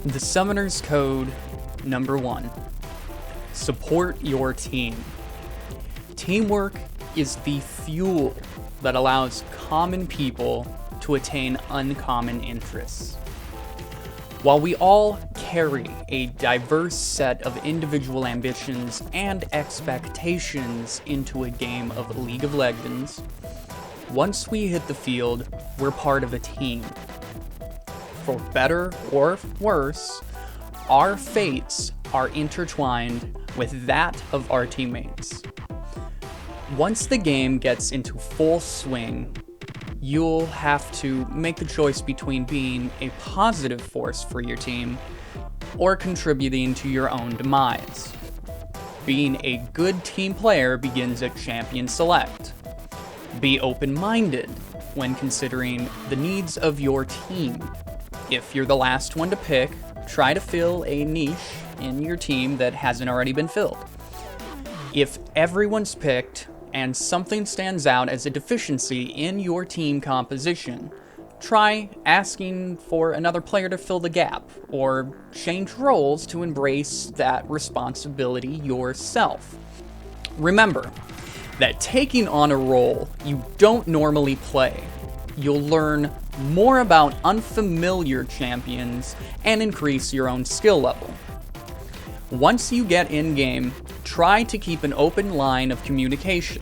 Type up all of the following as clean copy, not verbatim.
The Summoner's Code number 1. Support your team. Teamwork is the fuel that allows common people to attain uncommon interests. While we all carry a diverse set of individual ambitions and expectations into a game of League of Legends, once we hit the field, we're part of a team. For better or worse, our fates are intertwined with that of our teammates. Once the game gets into full swing, you'll have to make the choice between being a positive force for your team or contributing to your own demise. Being a good team player begins at Champion Select. Be open-minded when considering the needs of your team. If you're the last one to pick, try to fill a niche in your team that hasn't already been filled. If everyone's picked and something stands out as a deficiency in your team composition, try asking for another player to fill the gap, or change roles to embrace that responsibility yourself. Remember that taking on a role you don't normally play, you'll learn more about unfamiliar champions and increase your own skill level. Once you get in-game, try to keep an open line of communication.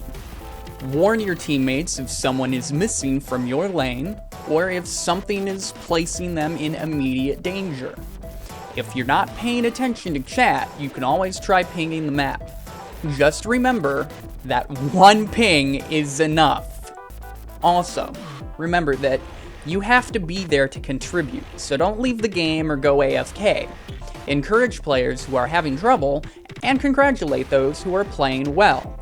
Warn your teammates if someone is missing from your lane, or if something is placing them in immediate danger. If you're not paying attention to chat, you can always try pinging the map. Just remember that one ping is enough. Also, remember that you have to be there to contribute, so don't leave the game or go AFK. Encourage players who are having trouble, and congratulate those who are playing well.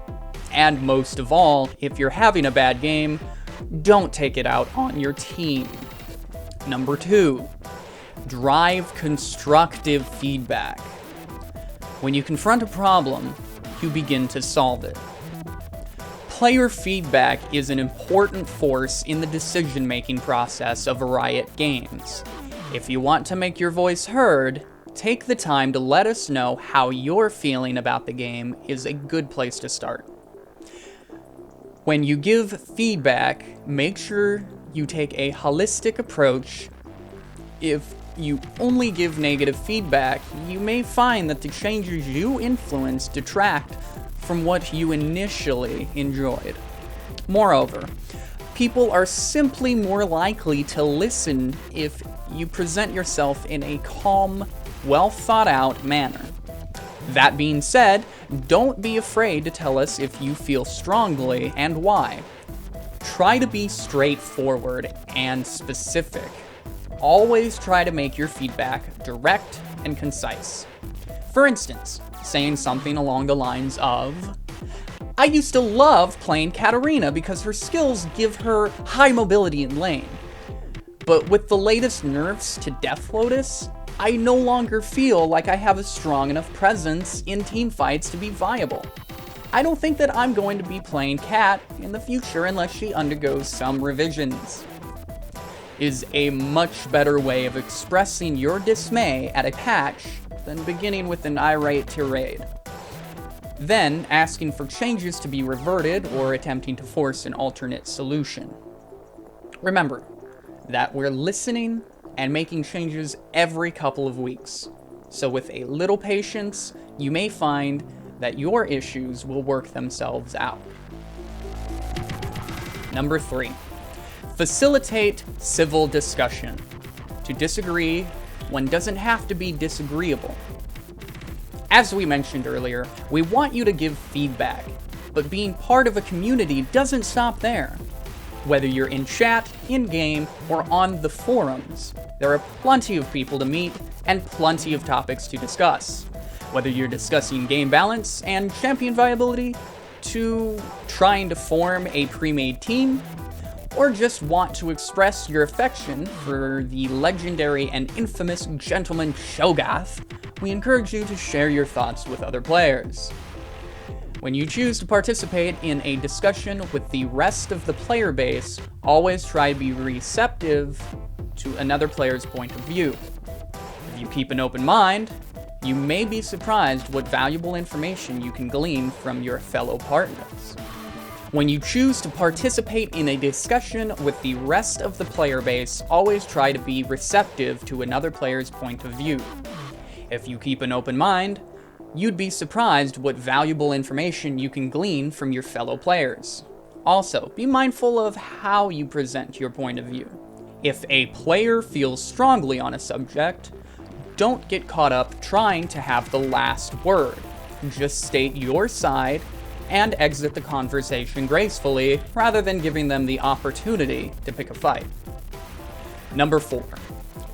And most of all, if you're having a bad game, don't take it out on your team. Number 2, drive constructive feedback. When you confront a problem, you begin to solve it. Player feedback is an important force in the decision-making process of Riot games. If you want to make your voice heard, take the time to let us know how you're feeling about the game is a good place to start. When you give feedback, make sure you take a holistic approach. If you only give negative feedback, you may find that the changes you influence detract from what you initially enjoyed. Moreover, people are simply more likely to listen if you present yourself in a calm, well-thought-out manner. That being said, don't be afraid to tell us if you feel strongly and why. Try to be straightforward and specific. Always try to make your feedback direct and concise. For instance, saying something along the lines of, "I used to love playing Katarina because her skills give her high mobility in lane. But with the latest nerfs to Death Lotus, I no longer feel like I have a strong enough presence in teamfights to be viable. I don't think that I'm going to be playing Kat in the future unless she undergoes some revisions." Is a much better way of expressing your dismay at a patch than beginning with an irate tirade. Then asking for changes to be reverted or attempting to force an alternate solution. Remember that we're listening and making changes every couple of weeks. So with a little patience, you may find that your issues will work themselves out. Number 3, facilitate civil discussion. To disagree, one doesn't have to be disagreeable. As we mentioned earlier, we want you to give feedback, but being part of a community doesn't stop there. Whether you're in chat, in-game, or on the forums, there are plenty of people to meet and plenty of topics to discuss. Whether you're discussing game balance and champion viability, to trying to form a pre-made team, or just want to express your affection for the legendary and infamous gentleman Shogath, we encourage you to share your thoughts with other players. When you choose to participate in a discussion with the rest of the player base, always try to be receptive to another player's point of view. If you keep an open mind, you may be surprised what valuable information you can glean from your fellow partners. When you choose to participate in a discussion with the rest of the player base, always try to be receptive to another player's point of view. If you keep an open mind, you'd be surprised what valuable information you can glean from your fellow players. Also, be mindful of how you present your point of view. If a player feels strongly on a subject, don't get caught up trying to have the last word. Just state your side and exit the conversation gracefully rather than giving them the opportunity to pick a fight. Number 4,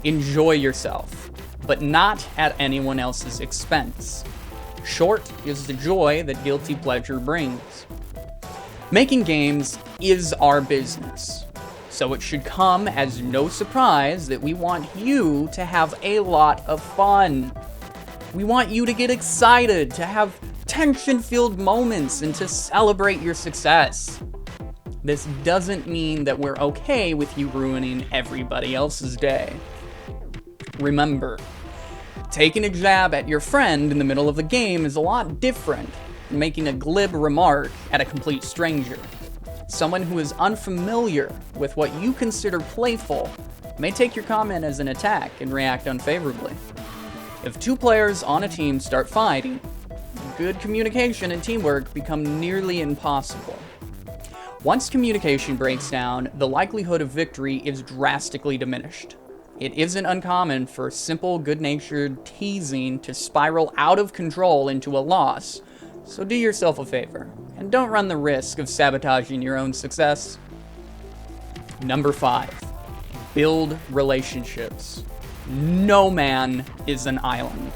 enjoy yourself, but not at anyone else's expense. Short is the joy that guilty pleasure brings. Making games is our business, so it should come as no surprise that we want you to have a lot of fun. We want you to get excited, to have tension-filled moments, and to celebrate your success. This doesn't mean that we're okay with you ruining everybody else's day. Remember, taking a jab at your friend in the middle of the game is a lot different than making a glib remark at a complete stranger. Someone who is unfamiliar with what you consider playful may take your comment as an attack and react unfavorably. If two players on a team start fighting, good communication and teamwork become nearly impossible. Once communication breaks down, the likelihood of victory is drastically diminished. It isn't uncommon for simple, good-natured teasing to spiral out of control into a loss, so do yourself a favor, and don't run the risk of sabotaging your own success. Number 5, build relationships. No man is an island.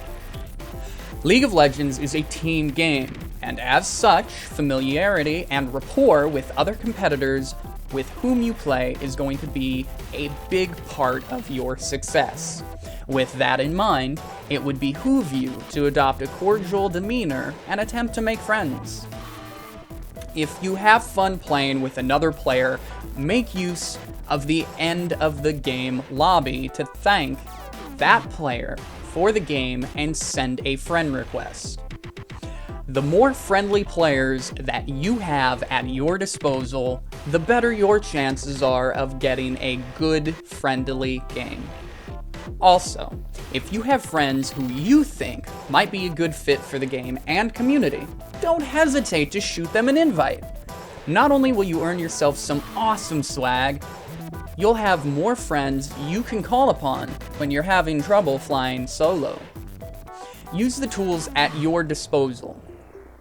League of Legends is a team game, and as such, familiarity and rapport with other competitors with whom you play is going to be a big part of your success. With that in mind, it would behoove you to adopt a cordial demeanor and attempt to make friends. If you have fun playing with another player, make use of the end of the game lobby to thank that player for the game and send a friend request. The more friendly players that you have at your disposal, the better your chances are of getting a good, friendly game. Also, if you have friends who you think might be a good fit for the game and community, don't hesitate to shoot them an invite. Not only will you earn yourself some awesome swag, you'll have more friends you can call upon when you're having trouble flying solo. Use the tools at your disposal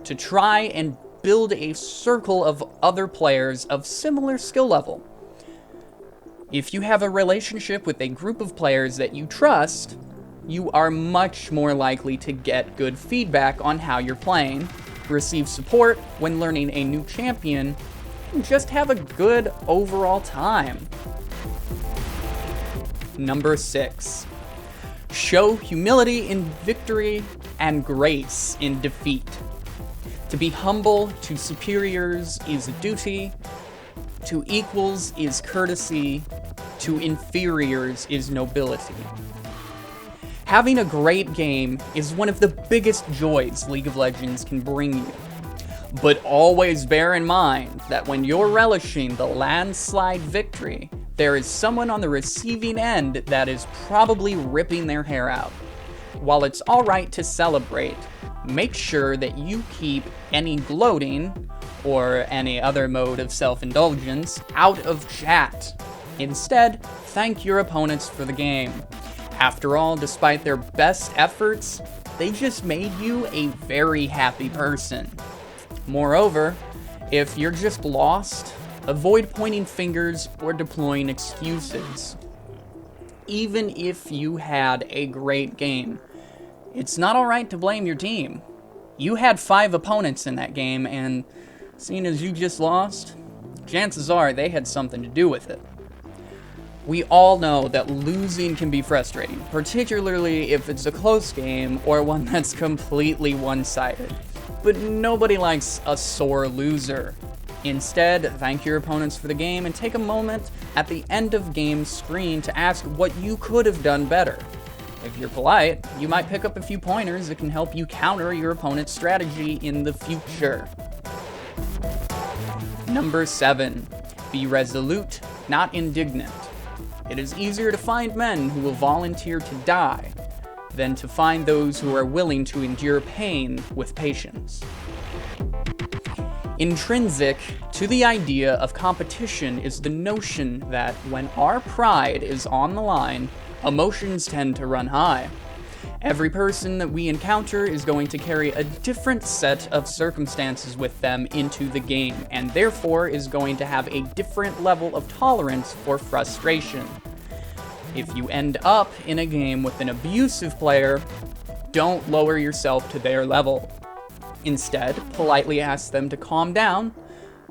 to try and build a circle of other players of similar skill level. If you have a relationship with a group of players that you trust, you are much more likely to get good feedback on how you're playing, receive support when learning a new champion, and just have a good overall time. Number 6, show humility in victory and grace in defeat. To be humble to superiors is a duty, to equals is courtesy, to inferiors is nobility. Having a great game is one of the biggest joys League of Legends can bring you. But always bear in mind that when you're relishing the landslide victory, there is someone on the receiving end that is probably ripping their hair out. While it's alright to celebrate, make sure that you keep any gloating or any other mode of self-indulgence out of chat. Instead, thank your opponents for the game. After all, despite their best efforts, they just made you a very happy person. Moreover, if you're just lost, avoid pointing fingers or deploying excuses. Even if you had a great game, it's not alright to blame your team. You had 5 opponents in that game, and seeing as you just lost, chances are they had something to do with it. We all know that losing can be frustrating, particularly if it's a close game or one that's completely one-sided. But nobody likes a sore loser. Instead, thank your opponents for the game and take a moment at the end of game screen to ask what you could have done better. If you're polite, you might pick up a few pointers that can help you counter your opponent's strategy in the future. Number 7, be resolute, not indignant. It is easier to find men who will volunteer to die than to find those who are willing to endure pain with patience. Intrinsic to the idea of competition is the notion that when our pride is on the line, emotions tend to run high. Every person that we encounter is going to carry a different set of circumstances with them into the game, and therefore is going to have a different level of tolerance for frustration. If you end up in a game with an abusive player, don't lower yourself to their level. Instead, politely ask them to calm down,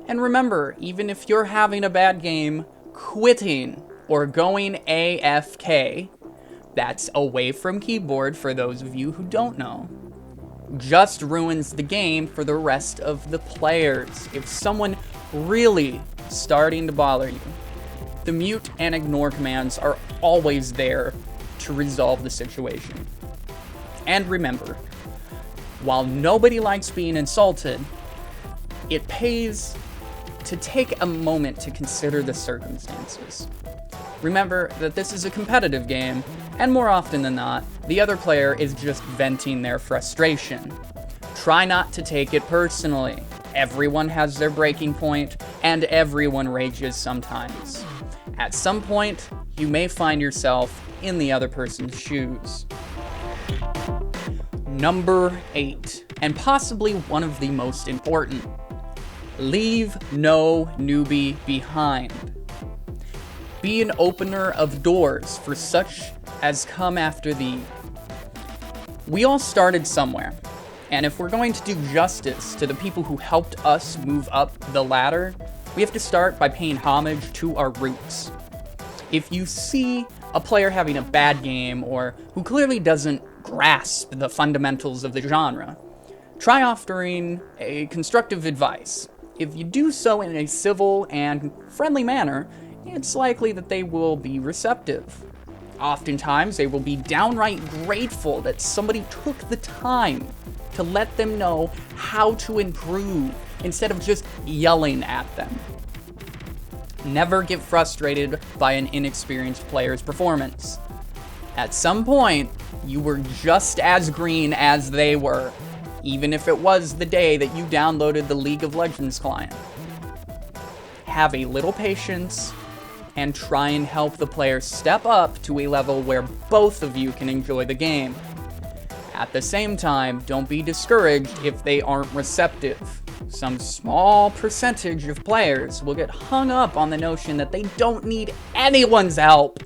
and remember, even if you're having a bad game, quitting or going AFK, that's away from keyboard for those of you who don't know, just ruins the game for the rest of the players. If someone really starting to bother you, the mute and ignore commands are always there to resolve the situation. And remember, while nobody likes being insulted, it pays to take a moment to consider the circumstances. Remember that this is a competitive game, and more often than not, the other player is just venting their frustration. Try not to take it personally. Everyone has their breaking point, and everyone rages sometimes. At some point, you may find yourself in the other person's shoes. Number 8, and possibly one of the most important. Leave no newbie behind. Be an opener of doors for such as come after thee. We all started somewhere, and if we're going to do justice to the people who helped us move up the ladder, we have to start by paying homage to our roots. If you see a player having a bad game or who clearly doesn't grasp the fundamentals of the genre, try offering a constructive advice. If you do so in a civil and friendly manner, it's likely that they will be receptive. Oftentimes, they will be downright grateful that somebody took the time to let them know how to improve instead of just yelling at them. Never get frustrated by an inexperienced player's performance. At some point, you were just as green as they were, even if it was the day that you downloaded the League of Legends client. Have a little patience and try and help the player step up to a level where both of you can enjoy the game. At the same time, don't be discouraged if they aren't receptive. Some small percentage of players will get hung up on the notion that they don't need anyone's help.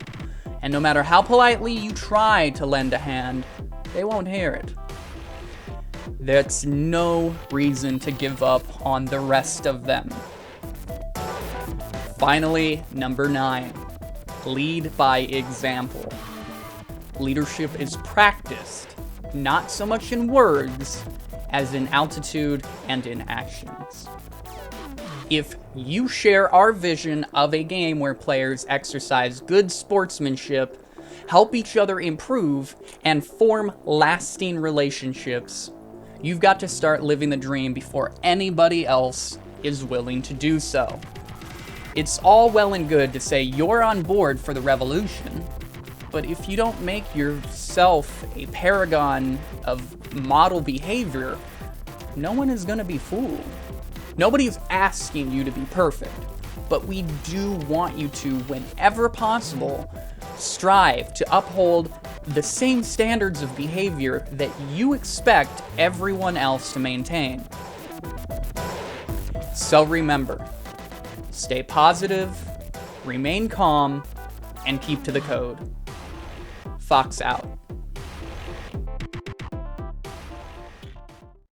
And no matter how politely you try to lend a hand, they won't hear it. That's no reason to give up on the rest of them. Finally, number 9, lead by example. Leadership is practiced, not so much in words as in altitude and in actions. If you share our vision of a game where players exercise good sportsmanship, help each other improve, and form lasting relationships, you've got to start living the dream before anybody else is willing to do so. It's all well and good to say you're on board for the revolution, but if you don't make yourself a paragon of model behavior, no one is going to be fooled. Nobody's asking you to be perfect, but we do want you to, whenever possible, strive to uphold the same standards of behavior that you expect everyone else to maintain. So remember, stay positive, remain calm, and keep to the code. Fox out.